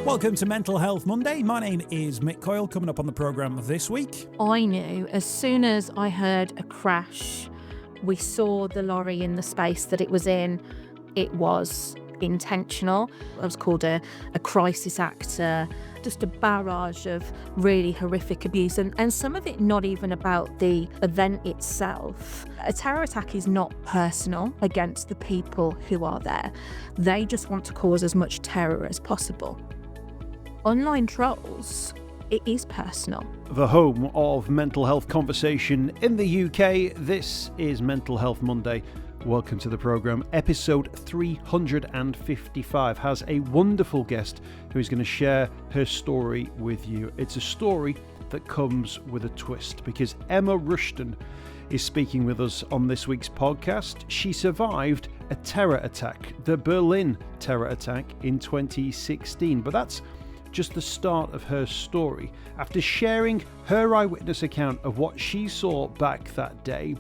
Welcome to Mental Health Monday. My name is Mick Coyle. Coming up on the programme this week. I knew as soon as I heard a crash, we saw the lorry in the space that it was in. It was intentional. I was called a crisis actor, just a barrage of really horrific abuse, and some of it not even about the event itself. A terror attack is not personal against the people who are there. They just want to cause as much terror as possible. Online trolls, it is personal. The home of mental health conversation in the UK. This is Mental Health Monday. Welcome to the programme. Episode 355 has a wonderful guest who is going to share her story with you. It's a story that comes with a twist because Emma Rushton is speaking with us on this week's podcast. She survived a terror attack, the Berlin terror attack in 2016, but that's just the start of her story. After sharing her eyewitness account of what she saw back that day,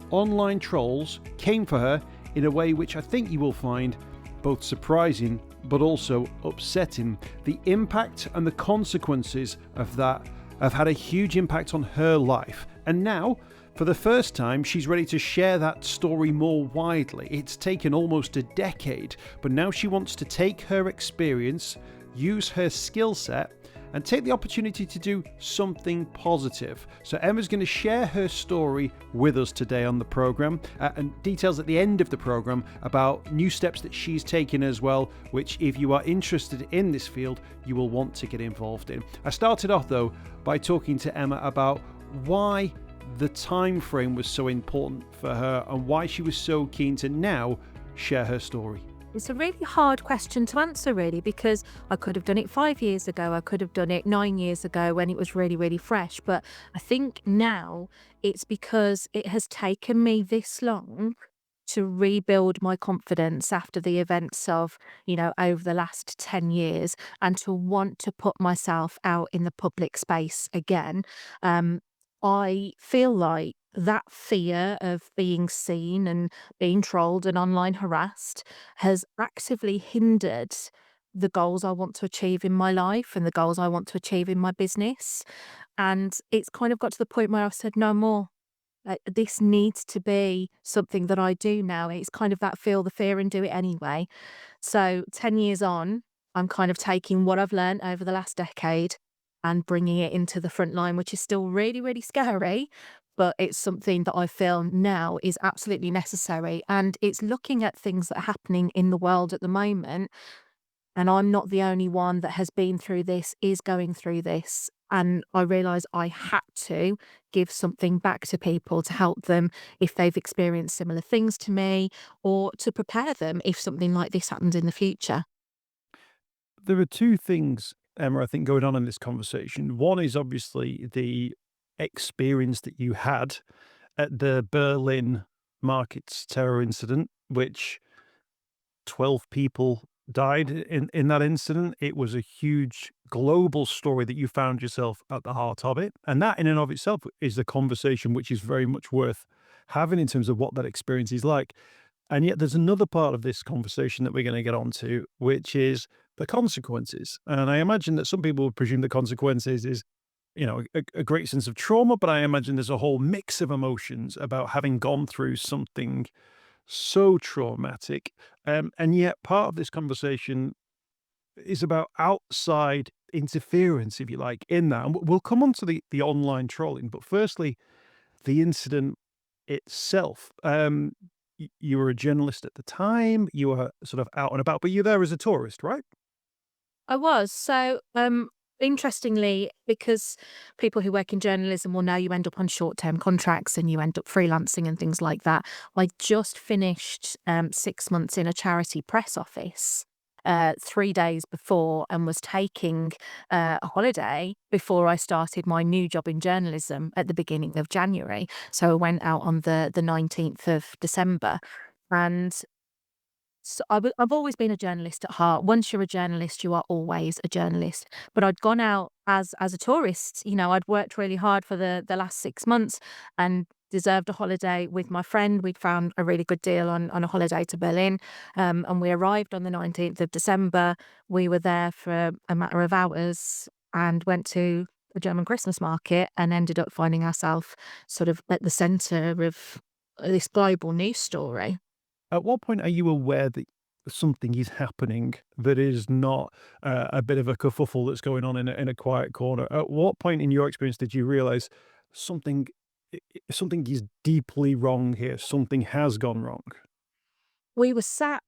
online trolls came for her in a way which I think you will find both surprising but also upsetting. The impact and the consequences of that have had a huge impact on her life. And now, for the first time, she's ready to share that story more widely. It's taken almost a decade, but now she wants to take her experience, use her skill set, and take the opportunity to do something positive. So Emma's going to share her story with us today on the programme, and details at the end of the programme about new steps that she's taken as well, which if you are interested in this field, you will want to get involved in. I started off though by talking to Emma about why the time frame was so important for her and why she was so keen to now share her story. It's a really hard question to answer, really, because I could have done it 5 years ago. I could have done it 9 years ago when it was really, really fresh. But I think now it's because it has taken me this long to rebuild my confidence after the events of, over the last 10 years and to want to put myself out in the public space again. I feel like that fear of being seen and being trolled and online harassed has actively hindered the goals I want to achieve in my life and the goals I want to achieve in my business. And it's kind of got to the point where I've said no more. Like, this needs to be something that I do now. It's kind of that feel the fear and do it anyway. So 10 years on, I'm kind of taking what I've learned over the last decade and bringing it into the front line, which is still really, really scary. But it's something that I feel now is absolutely necessary. And it's looking at things that are happening in the world at the moment. And I'm not the only one that has been through this, is going through this. And I realise I had to give something back to people to help them if they've experienced similar things to me, or to prepare them if something like this happens in the future. There are two things, Emma, I think going on in this conversation. One is obviously the experience that you had at the Berlin markets terror incident, which 12 people died in that incident. It was a huge global story that you found yourself at the heart of it. And that in and of itself is the conversation which is very much worth having in terms of what that experience is like. And yet there's another part of this conversation that we're going to get onto, which is the consequences. And I imagine that some people would presume the consequences is a great sense of trauma, but I imagine there's a whole mix of emotions about having gone through something so traumatic. And yet part of this conversation is about outside interference, if you like, in that. And we'll come on to the online trolling, but firstly, the incident itself. You were a journalist at the time, you were sort of out and about, but you're there as a tourist, right? I was. So, interestingly, because people who work in journalism will know you end up on short-term contracts and you end up freelancing and things like that. I just finished 6 months in a charity press office 3 days before, and was taking a holiday before I started my new job in journalism at the beginning of January. So I went out on the 19th of December. And so I've always been a journalist at heart. Once you're a journalist, you are always a journalist. But I'd gone out as a tourist. I'd worked really hard for the last 6 months, and deserved a holiday with my friend. We'd found a really good deal on a holiday to Berlin, and we arrived on the 19th of December. We were there for a matter of hours and went to the German Christmas market and ended up finding ourselves sort of at the centre of this global news story. At what point are you aware that something is happening that is not a bit of a kerfuffle that's going on in a quiet corner? At what point in your experience did you realize something something is deeply wrong here? Something has gone wrong. We were sat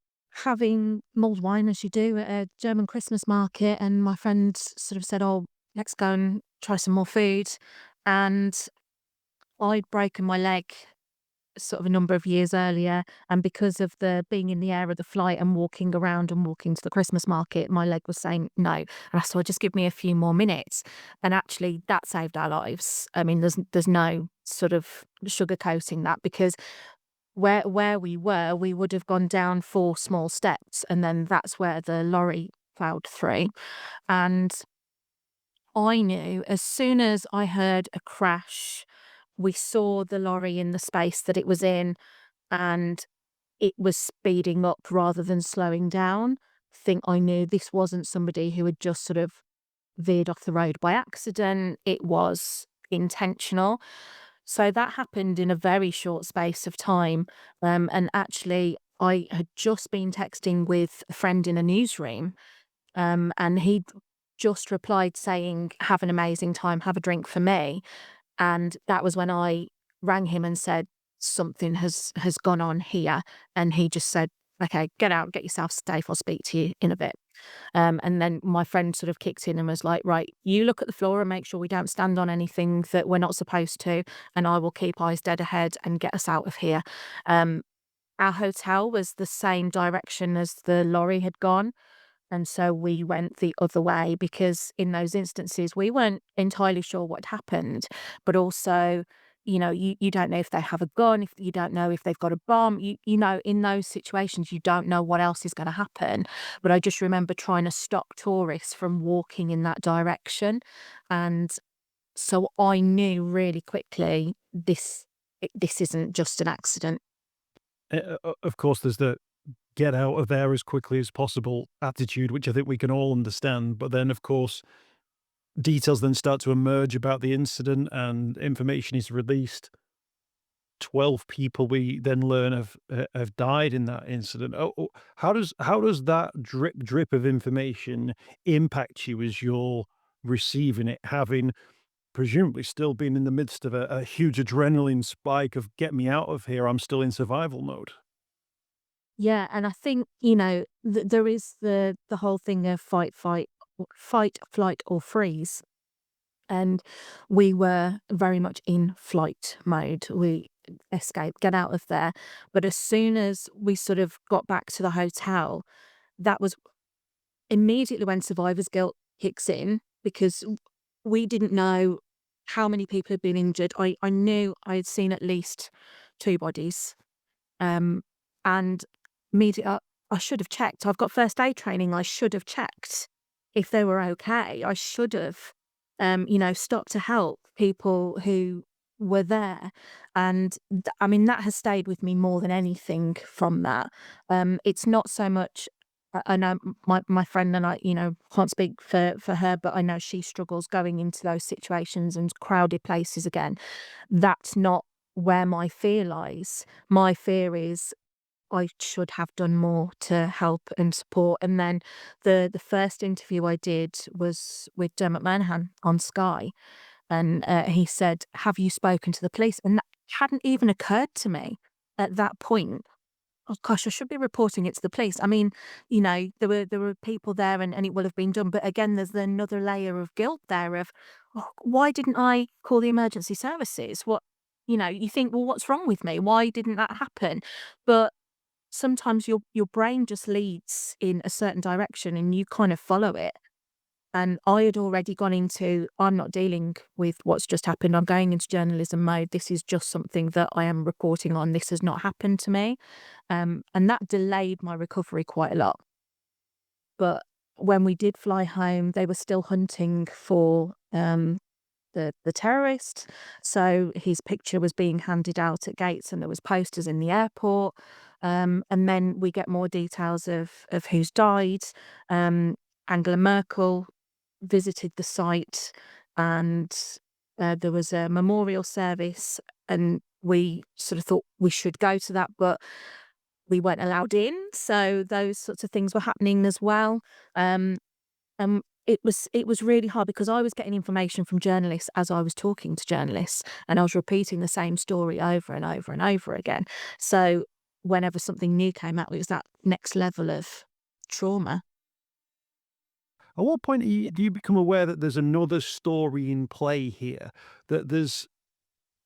having mulled wine as you do at a German Christmas market, and my friend sort of said, "Oh, let's go and try some more food." And I'd broken my leg sort of a number of years earlier, and because of the being in the air of the flight and walking around and walking to the Christmas market, my leg was saying no. And I said, "Well, just give me a few more minutes." And actually that saved our lives. I mean, there's no sort of sugarcoating that, because where we were, we would have gone down 4 small steps, and then that's where the lorry plowed through. And I knew as soon as I heard a crash, we saw the lorry in the space that it was in, and it was speeding up rather than slowing down. Think I knew this wasn't somebody who had just sort of veered off the road by accident. It was intentional. So that happened in a very short space of time. And actually, I had just been texting with a friend in a newsroom, and he'd just replied saying, "Have an amazing time, have a drink for me." And that was when I rang him and said, "Something has gone on here." And he just said, "Okay, get out, get yourself safe. I'll speak to you in a bit." And then my friend sort of kicked in and was like, "Right, you look at the floor and make sure we don't stand on anything that we're not supposed to, and I will keep eyes dead ahead and get us out of here." Um, our hotel was the same direction as the lorry had gone. And so we went the other way, because in those instances, we weren't entirely sure what happened, but also, you don't know if they have a gun, if you don't know if they've got a bomb, in those situations, you don't know what else is going to happen. But I just remember trying to stop tourists from walking in that direction. And so I knew really quickly this isn't just an accident. Of course, there's the get out of there as quickly as possible attitude, which I think we can all understand. But then, of course, details then start to emerge about the incident and information is released. 12 people we then learn have died in that incident. How does that drip of information impact you as you're receiving it, having presumably still been in the midst of a huge adrenaline spike of get me out of here, I'm still in survival mode? Yeah, and I think, there is the whole thing of fight, flight, or freeze. And we were very much in flight mode. We escape, get out of there. But as soon as we sort of got back to the hotel, that was immediately when survivor's guilt kicks in, because we didn't know how many people had been injured. I knew I had seen at least 2 bodies. Um, and immediately, I should have checked. I've got first aid training. I should have checked if they were okay. I should have, stopped to help people who were there. And I mean, that has stayed with me more than anything from that. It's not so much. I know my friend and I, can't speak for her, but I know she struggles going into those situations and crowded places again. That's not where my fear lies. My fear is I should have done more to help and support. And then the first interview I did was with Dermot Manahan on Sky, and he said, "Have you spoken to the police?" And that hadn't even occurred to me at that point. Oh gosh, I should be reporting it to the police. I mean, there were people there, and it will have been done. But again, there's another layer of guilt there of, oh, why didn't I call the emergency services? You think, well, what's wrong with me? Why didn't that happen? But sometimes your brain just leads in a certain direction and you kind of follow it. And I had already gone into, I'm not dealing with what's just happened. I'm going into journalism mode. This is just something that I am reporting on. This has not happened to me. And that delayed my recovery quite a lot. But when we did fly home, they were still hunting for the terrorist. So his picture was being handed out at gates, and there was posters in the airport. And then we get more details of who's died. Angela Merkel visited the site, and there was a memorial service, and we sort of thought we should go to that, but we weren't allowed in. So those sorts of things were happening as well. And it was really hard because I was getting information from journalists as I was talking to journalists, and I was repeating the same story over and over and over again. So whenever something new came out, it was that next level of trauma. At what point do you become aware that there's another story in play here? That there's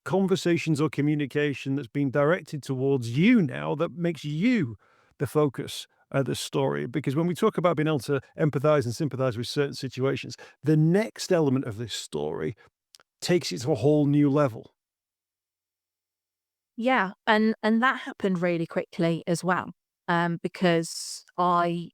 conversations or communication that's being directed towards you now that makes you the focus of the story? Because when we talk about being able to empathize and sympathize with certain situations, the next element of this story takes it to a whole new level. Yeah, and that happened really quickly as well, because I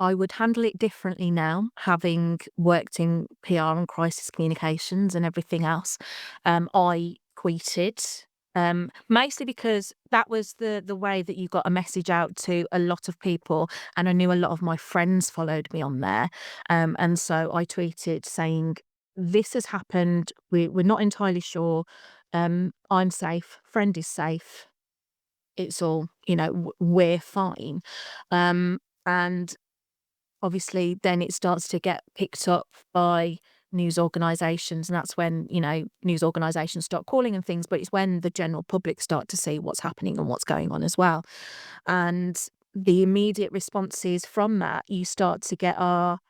would handle it differently now, having worked in PR and crisis communications and everything else. I tweeted, mostly because that was the way that you got a message out to a lot of people, and I knew a lot of my friends followed me on there. And so I tweeted saying, "This has happened. We're not entirely sure. I'm safe. Friend is safe. It's all, we're fine." And obviously then it starts to get picked up by news organisations, and that's when, news organisations start calling and things, but it's when the general public start to see what's happening and what's going on as well. And the immediate responses from that, you start to get, that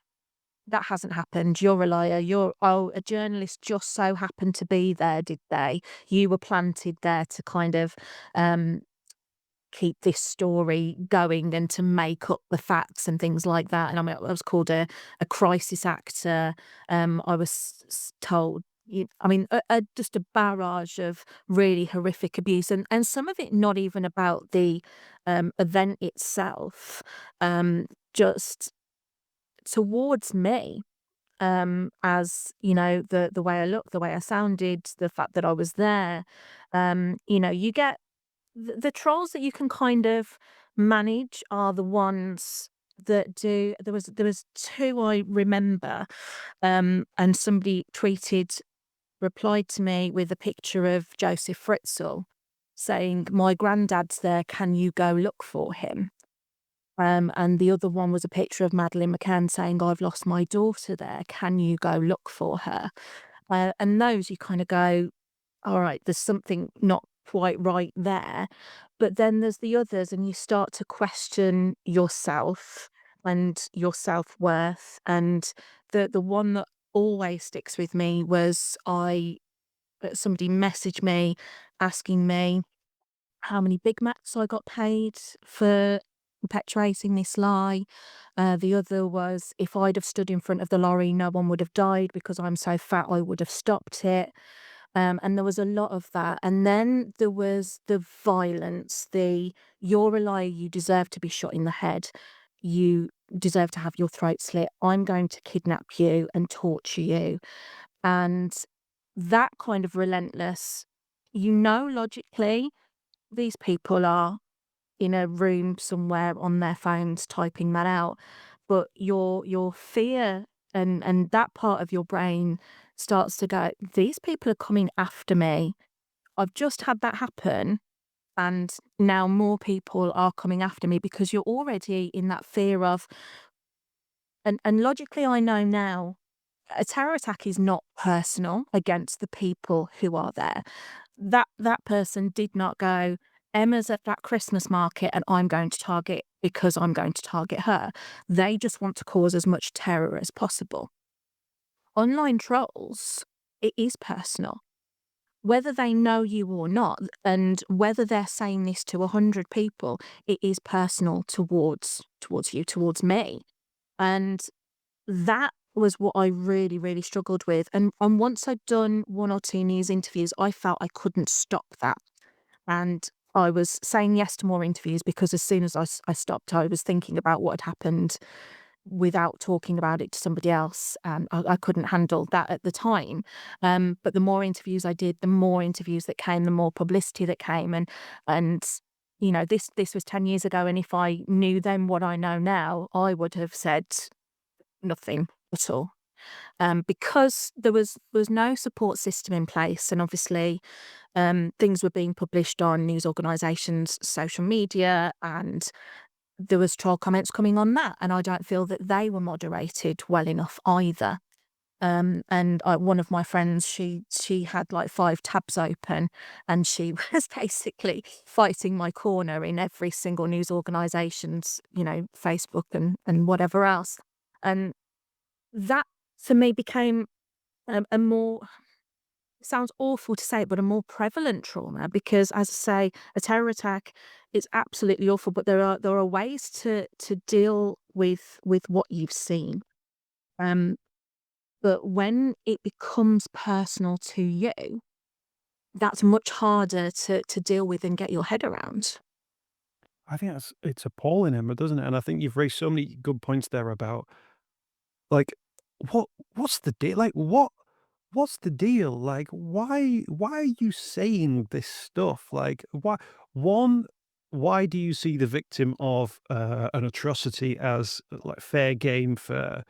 hasn't happened, you're a liar, a journalist just so happened to be there, did they? You were planted there to kind of keep this story going and to make up the facts and things like that. And I mean, I was called a crisis actor. I was told, just a barrage of really horrific abuse, and some of it not even about the event itself, just towards me. As the way I looked, the way I sounded, the fact that I was there. You get the trolls that you can kind of manage are the ones that do. There was two I remember, and somebody replied to me with a picture of Joseph Fritzl saying, "My granddad's there, can you go look for him?" And the other one was a picture of Madeleine McCann saying, "I've lost my daughter there, can you go look for her?" And those you kind of go, all right, there's something not quite right there. But then there's the others, and you start to question yourself and your self-worth. And the one that always sticks with me was somebody messaged me asking me how many Big Macs I got paid for perpetuating this lie. The other was, if I'd have stood in front of the lorry, no one would have died because I'm so fat I would have stopped it. And there was a lot of that. And then there was the violence, "You're a liar, you deserve to be shot in the head. You deserve to have your throat slit. I'm going to kidnap you and torture you." And that kind of relentless, logically, these people are in a room somewhere on their phones typing that out. But your fear and that part of your brain starts to go, "These people are coming after me. I've just had that happen, and now more people are coming after me," because you're already in that fear of, and logically I know now, a terror attack is not personal against the people who are there. That person did not go, "Emma's at that Christmas market and I'm going to target because I'm going to target her." They just want to cause as much terror as possible. Online trolls, it is personal. Whether they know you or not, and whether they're saying this to 100 people, it is personal towards you, towards me. And that was what I really, really struggled with. And once I'd done one or two news interviews, I felt I couldn't stop that. And I was saying yes to more interviews because as soon as I stopped, I was thinking about what had happened without talking about it to somebody else. I couldn't handle that at the time. But the more interviews I did, the more interviews that came, the more publicity that came. And this was 10 years ago. And if I knew then what I know now, I would have said nothing at all. Because there was no support system in place, and obviously things were being published on news organisations' social media, and there was troll comments coming on that, and I don't feel that they were moderated well enough either. One of my friends, she had like 5 tabs open, and she was basically fighting my corner in every single news organisation's, Facebook and whatever else. And that for me became a more, sounds awful to say it, but a more prevalent trauma, because as I say, a terror attack is absolutely awful, but there are ways to deal with what you've seen. Um, but when it becomes personal to you, that's much harder to deal with and get your head around. I think it's appalling, Emma, doesn't it? And I think you've raised so many good points there about like what what's the deal? Like what's the deal? Like why are you saying this stuff? Like one why do you see the victim of an atrocity as like fair game for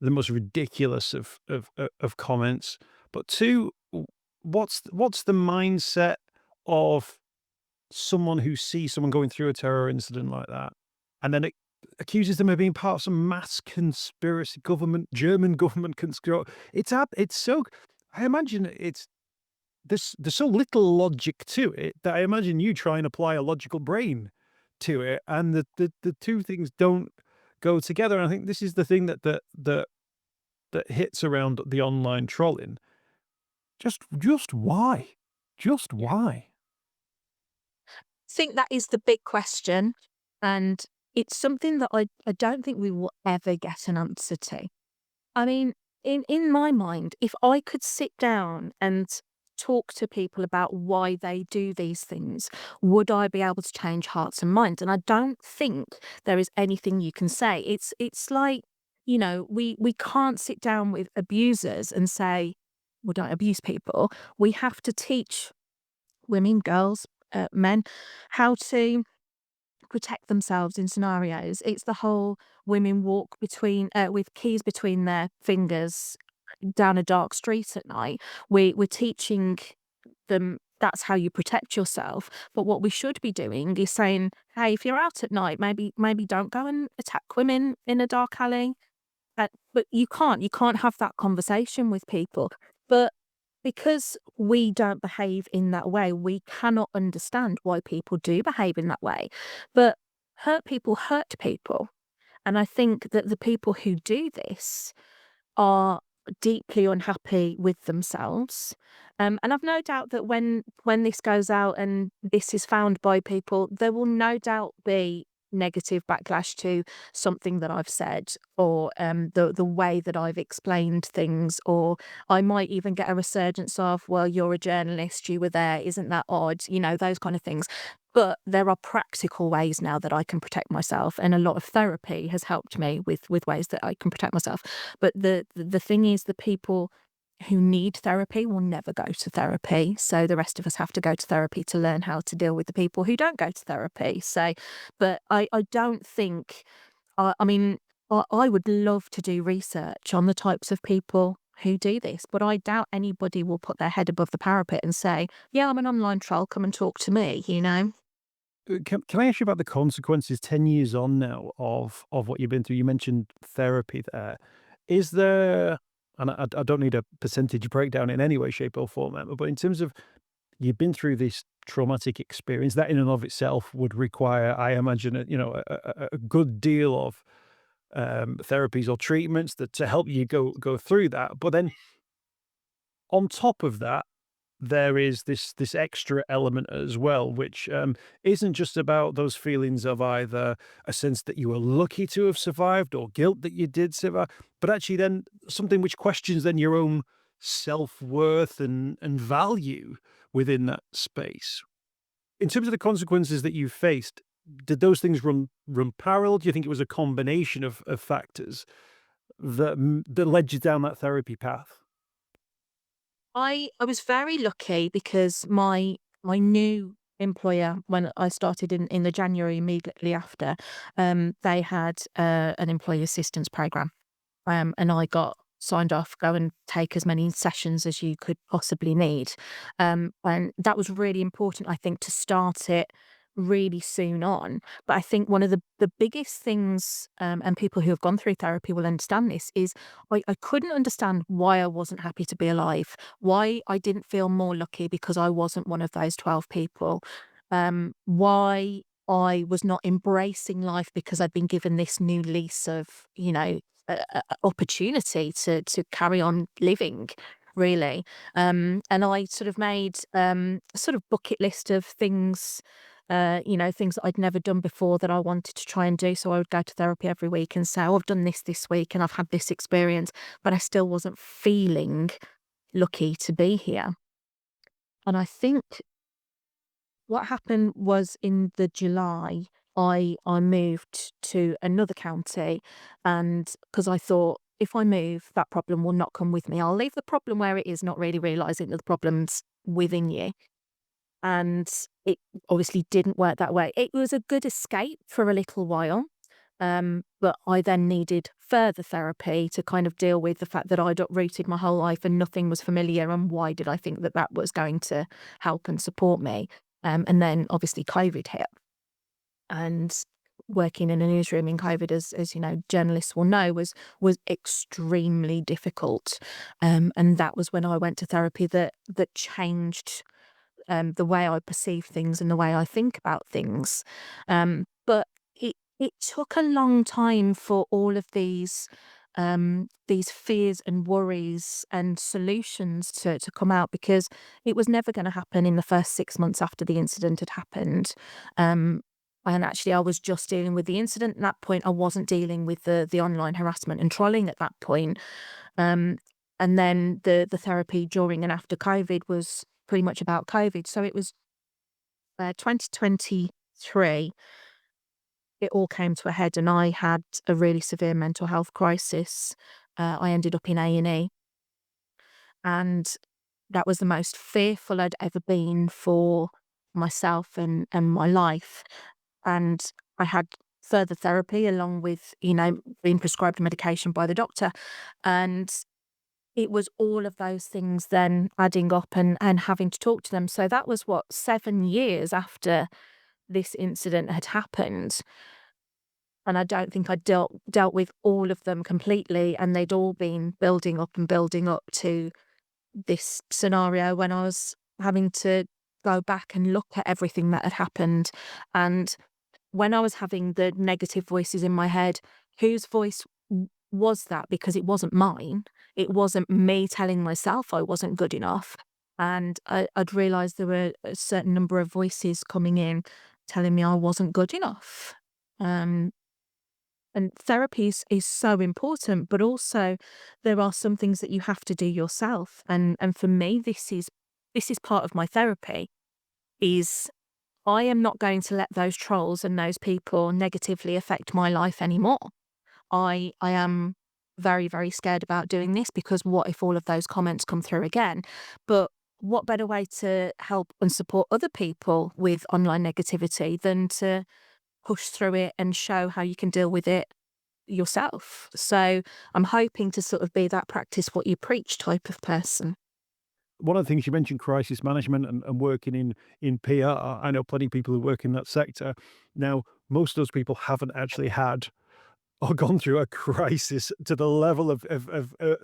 the most ridiculous of comments? But two, what's the mindset of someone who sees someone going through a terror incident like that, and then it accuses them of being part of some mass conspiracy, German government conspiracy. It's so. I imagine there's so little logic to it that I imagine you try and apply a logical brain to it, and the two things don't go together. And I think this is the thing that hits around the online trolling. Just why? Just why? Think that is the big question, and it's something that I don't think we will ever get an answer to. I mean, in my mind, if I could sit down and talk to people about why they do these things, would I be able to change hearts and minds? And I don't think there is anything you can say. It's like, we can't sit down with abusers and say, well, don't abuse people. We have to teach women, girls, men, how to protect themselves in scenarios. It's the whole women walk with keys between their fingers down a dark street at night. We're teaching them that's how you protect yourself. But what we should be doing is saying, hey, if you're out at night, maybe don't go and attack women in a dark alley. But you can't have that conversation with people. But because we don't behave in that way, we cannot understand why people do behave in that way. But hurt people hurt people. And I think that the people who do this are deeply unhappy with themselves. And I've no doubt that when this goes out and this is found by people, there will no doubt be negative backlash to something that I've said, or the way that I've explained things, or I might even get a resurgence of, well, you're a journalist, you were there, isn't that odd? Those kind of things. But there are practical ways now that I can protect myself, and a lot of therapy has helped me with ways that I can protect myself. But the thing is, the people who need therapy will never go to therapy. So the rest of us have to go to therapy to learn how to deal with the people who don't go to therapy. So, but I don't think, I mean, I would love to do research on the types of people who do this, but I doubt anybody will put their head above the parapet and say, yeah, I'm an online troll, come and talk to me. Can I ask you about the consequences 10 years on now of what you've been through? You mentioned therapy there. Is there, and I don't need a percentage breakdown in any way, shape, or form, Emma, but in terms of you've been through this traumatic experience, that in and of itself would require, I imagine, a good deal of therapies or treatments to help you go through that. But then on top of that, there is this extra element as well, which isn't just about those feelings of either a sense that you were lucky to have survived or guilt that you did survive, but actually then something which questions then your own self-worth and value within that space. In terms of the consequences that you've faced, did those things run parallel? Do you think it was a combination of factors that led you down that therapy path? I was very lucky because my new employer, when I started in the January immediately after, they had an employee assistance program. And I got signed off, go and take as many sessions as you could possibly need. And that was really important, I think, to start it really soon on. But I think one of the biggest things, and people who have gone through therapy will understand this, is I couldn't understand why I wasn't happy to be alive, why I didn't feel more lucky because I wasn't one of those 12 people, why I was not embracing life because I'd been given this new lease of, opportunity to carry on living, really. And I sort of made a sort of bucket list of things, things that I'd never done before that I wanted to try and do. So I would go to therapy every week and say, "Oh, I've done this week and I've had this experience," but I still wasn't feeling lucky to be here. And I think what happened was in the July, I moved to another county, and because I thought, if I move, that problem will not come with me. I'll leave the problem where it is, not really realizing that the problem's within you. And it obviously didn't work that way. It was a good escape for a little while. But I then needed further therapy to kind of deal with the fact that I'd uprooted my whole life and nothing was familiar. And why did I think that that was going to help and support me? And then obviously COVID hit, and working in a newsroom in COVID, as journalists will know, was extremely difficult. And that was when I went to therapy that changed the way I perceive things and the way I think about things. But it took a long time for all of these fears and worries and solutions to come out, because it was never going to happen in the first 6 months after the incident had happened. Um, and actually, I was just dealing with the incident at that point. I wasn't dealing with the online harassment and trolling at that point. Um, and then the therapy during and after COVID was pretty much about COVID. So it was 2023, it all came to a head, and I had a really severe mental health crisis. I ended up in A&E, and that was the most fearful I'd ever been for myself and my life. And I had further therapy along with, being prescribed medication by the doctor. And it was all of those things then adding up and having to talk to them. So that was what, 7 years after this incident had happened. And I don't think I dealt with all of them completely, and they'd all been building up and building up to this scenario when I was having to go back and look at everything that had happened. And when I was having the negative voices in my head, whose voice was that? Because it wasn't mine. It wasn't me telling myself I wasn't good enough. And I'd realised there were a certain number of voices coming in telling me I wasn't good enough. Um, and therapy is so important, but also there are some things that you have to do yourself. And for me, this is part of my therapy. Is I am not going to let those trolls and those people negatively affect my life anymore. I am very, very scared about doing this, because what if all of those comments come through again? But what better way to help and support other people with online negativity than to push through it and show how you can deal with it yourself? So I'm hoping to sort of be that practice what you preach type of person. One of the things you mentioned, crisis management and working in PR. I know plenty of people who work in that sector. Now, most of those people haven't actually had or gone through a crisis to the level of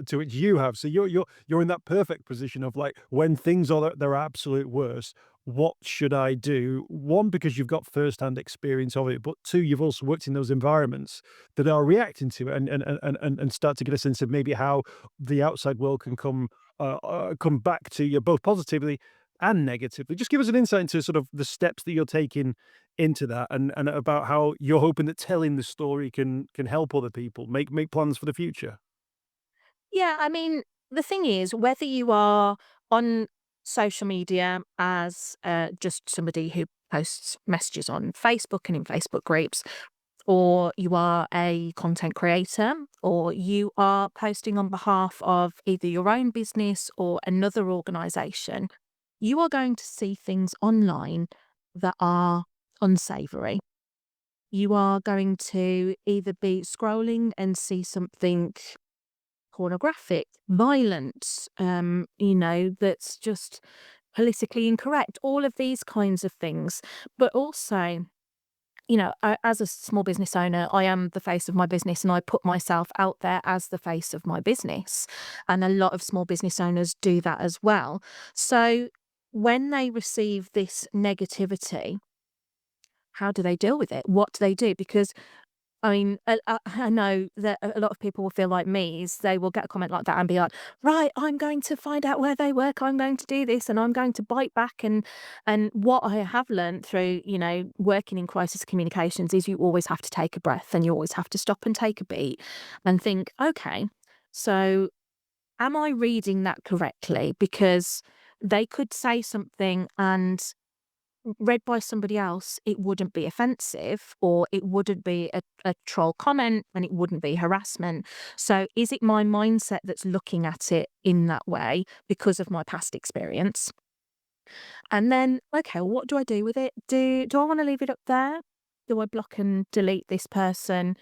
to which you have. So you're in that perfect position of, like, when things are at their absolute worst, what should I do? One, because you've got first-hand experience of it, but two, you've also worked in those environments that are reacting to it and start to get a sense of maybe how the outside world can come back to you both positively and negatively. Just give us an insight into sort of the steps that you're taking into that, and about how you're hoping that telling the story can help other people make plans for the future. Yeah, I mean, the thing is, whether you are on social media as just somebody who post messages on Facebook and in Facebook groups, or you are a content creator, or you are posting on behalf of either your own business or another organization, you are going to see things online that are unsavory. You are going to either be scrolling and see something pornographic, violent, that's just politically incorrect, all of these kinds of things. But also, as a small business owner, I am the face of my business and I put myself out there as the face of my business. And a lot of small business owners do that as well. So when they receive this negativity, how do they deal with it? What do they do? Because I know that a lot of people will feel like me, is they will get a comment like that and be like, right, I'm going to find out where they work, I'm going to do this, and I'm going to bite back. And what I have learned through, working in crisis communications is you always have to take a breath and you always have to stop and take a beat and think, okay, so am I reading that correctly? Because they could say something and read by somebody else, it wouldn't be offensive, or it wouldn't be a troll comment, and it wouldn't be harassment. So is it my mindset that's looking at it in that way because of my past experience? And then, okay, well, what do I do with it? Do I want to leave it up there? Do I block and delete this person?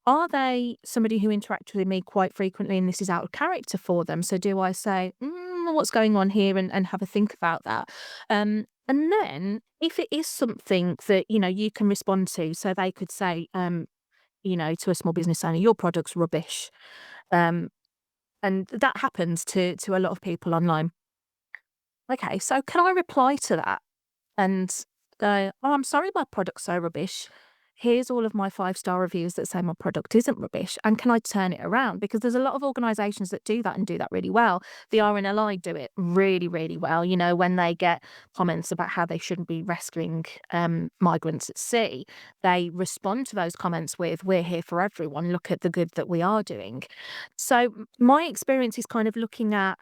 Are they somebody who interacts with me quite frequently and this is out of character for them? So do I say, what's going on here, and have a think about that? And then if it is something that, you can respond to, so they could say, to a small business owner, your product's rubbish. Um, and that happens to a lot of people online. Okay, so can I reply to that and go, oh, I'm sorry my product's so rubbish. Here's all of my 5-star reviews that say my product isn't rubbish. And can I turn it around? Because there's a lot of organisations that do that and do that really well. The RNLI do it really, really well. When they get comments about how they shouldn't be rescuing migrants at sea, they respond to those comments with, we're here for everyone. Look at the good that we are doing. So my experience is kind of looking at,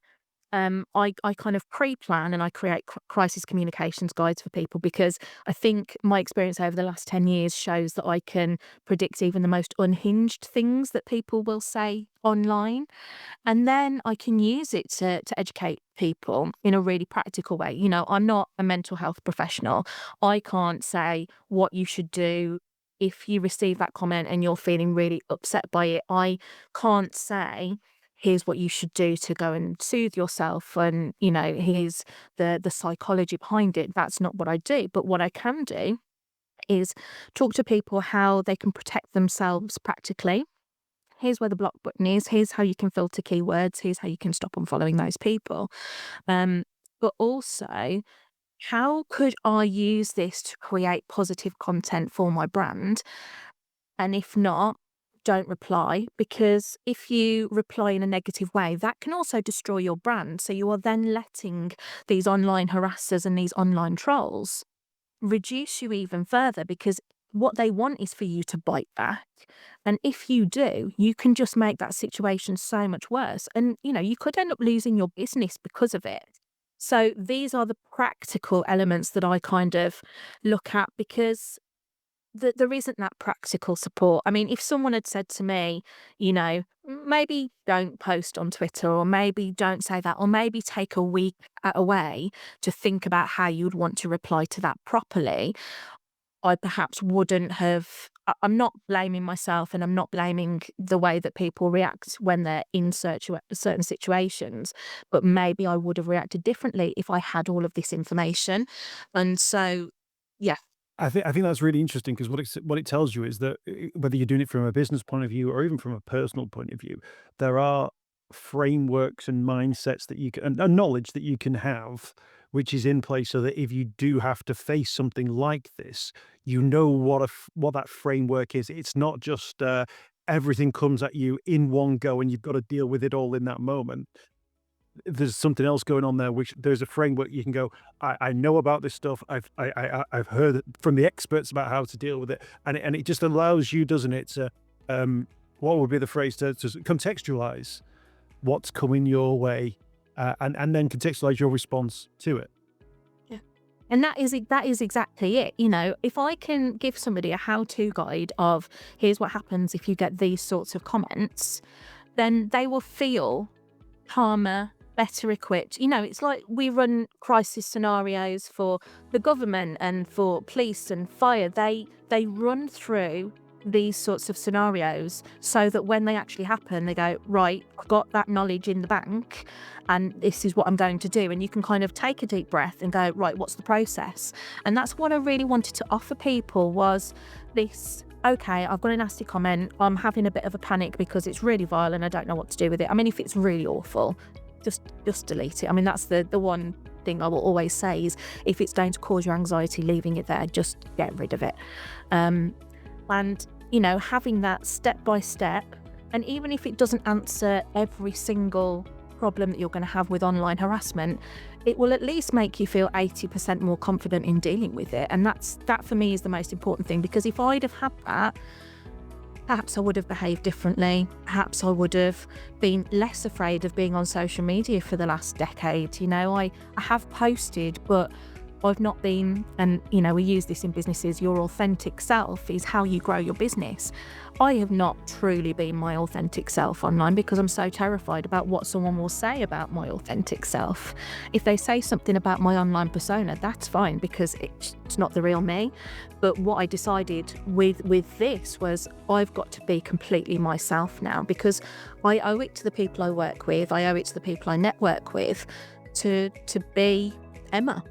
I kind of pre-plan and I create crisis communications guides for people, because I think my experience over the last 10 years shows that I can predict even the most unhinged things that people will say online. And then I can use it to educate people in a really practical way. I'm not a mental health professional. I can't say what you should do if you receive that comment and you're feeling really upset by it. I can't say, here's what you should do to go and soothe yourself, and here's the psychology behind it. That's not what I do. But what I can do is talk to people how they can protect themselves practically. Here's where the block button is. Here's how you can filter keywords. Here's how you can stop unfollowing those people. But also, how could I use this to create positive content for my brand? And if not, don't reply, because if you reply in a negative way, that can also destroy your brand. So you are then letting these online harassers and these online trolls reduce you even further, because what they want is for you to bite back. And if you do, you can just make that situation so much worse. And, you could end up losing your business because of it. So these are the practical elements that I kind of look at, because there isn't that practical support. I mean, if someone had said to me, maybe don't post on Twitter, or maybe don't say that, or maybe take a week away to think about how you'd want to reply to that properly, I perhaps wouldn't have. I'm not blaming myself, and I'm not blaming the way that people react when they're in certain situations, but maybe I would have reacted differently if I had all of this information. And so, yeah. I think that's really interesting, because what it tells you is that whether you're doing it from a business point of view or even from a personal point of view, there are frameworks and mindsets that you can, and knowledge that you can have, which is in place, so that if you do have to face something like this, what that framework is. It's not just everything comes at you in one go and you've got to deal with it all in that moment. There's something else going on there, which there's a framework you can go, I know about this stuff. I've heard from the experts about how to deal with it. And it just allows you, doesn't it, to, what would be the phrase, to contextualize what's coming your way, and then contextualize your response to it. Yeah. And that is exactly it. You know, if I can give somebody a how-to guide of here's what happens if you get these sorts of comments, then they will feel calmer, better equipped. You know, it's like we run crisis scenarios for the government and for police and fire. They run through these sorts of scenarios so that when they actually happen, they go, right, I've got that knowledge in the bank and this is what I'm going to do. And you can kind of take a deep breath and go, right, what's the process? And that's what I really wanted to offer people was this, okay, I've got a nasty comment, I'm having a bit of a panic because it's really vile and I don't know what to do with it. I mean, if it's really awful, just delete it. I mean, that's the one thing I will always say is if it's going to cause you anxiety, leaving it there, just get rid of it. And, you know, having that step by step, and even if it doesn't answer every single problem that you're going to have with online harassment, it will at least make you feel 80% more confident in dealing with it. And that for me is the most important thing, because if I'd have had that, perhaps I would have behaved differently. Perhaps I would have been less afraid of being on social media for the last decade. You know, I have posted, but I've not been, and you know, we use this in businesses, your authentic self is how you grow your business. I have not truly been my authentic self online because I'm so terrified about what someone will say about my authentic self. If they say something about my online persona, that's fine because it's not the real me. But what I decided with this was I've got to be completely myself now, because I owe it to the people I work with, I owe it to the people I network with to be Emma.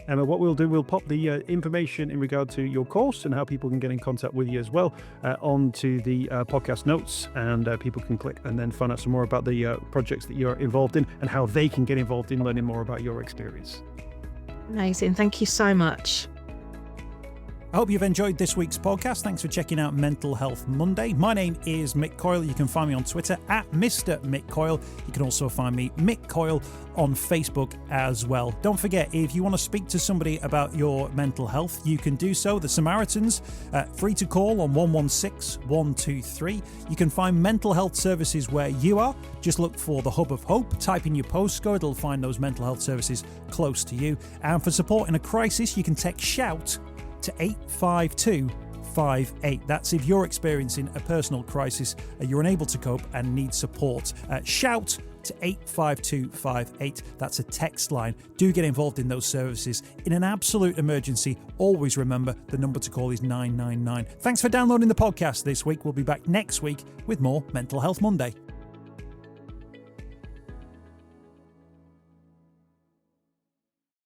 Emma, what we'll do, we'll pop the information in regard to your course and how people can get in contact with you as well onto the podcast notes, and people can click and then find out some more about the projects that you're involved in and how they can get involved in learning more about your experience. Amazing. Thank you so much. I hope you've enjoyed this week's podcast. Thanks for checking out Mental Health Monday. My name is Mick Coyle. You can find me on Twitter at Mr. Mick Coyle. You can also find me, Mick Coyle, on Facebook as well. Don't forget, if you want to speak to somebody about your mental health, you can do so. The Samaritans, free to call on 116 123. You can find mental health services where you are. Just look for the Hub of Hope. Type in your postcode. It'll find those mental health services close to you. And for support in a crisis, you can text SHOUT to 85258. That's if you're experiencing a personal crisis, you're unable to cope and need support. Shout to 85258. That's a text line. Do get involved in those services. In an absolute emergency, always remember the number to call is 999. Thanks for downloading the podcast this week. We'll be back next week with more Mental Health Monday.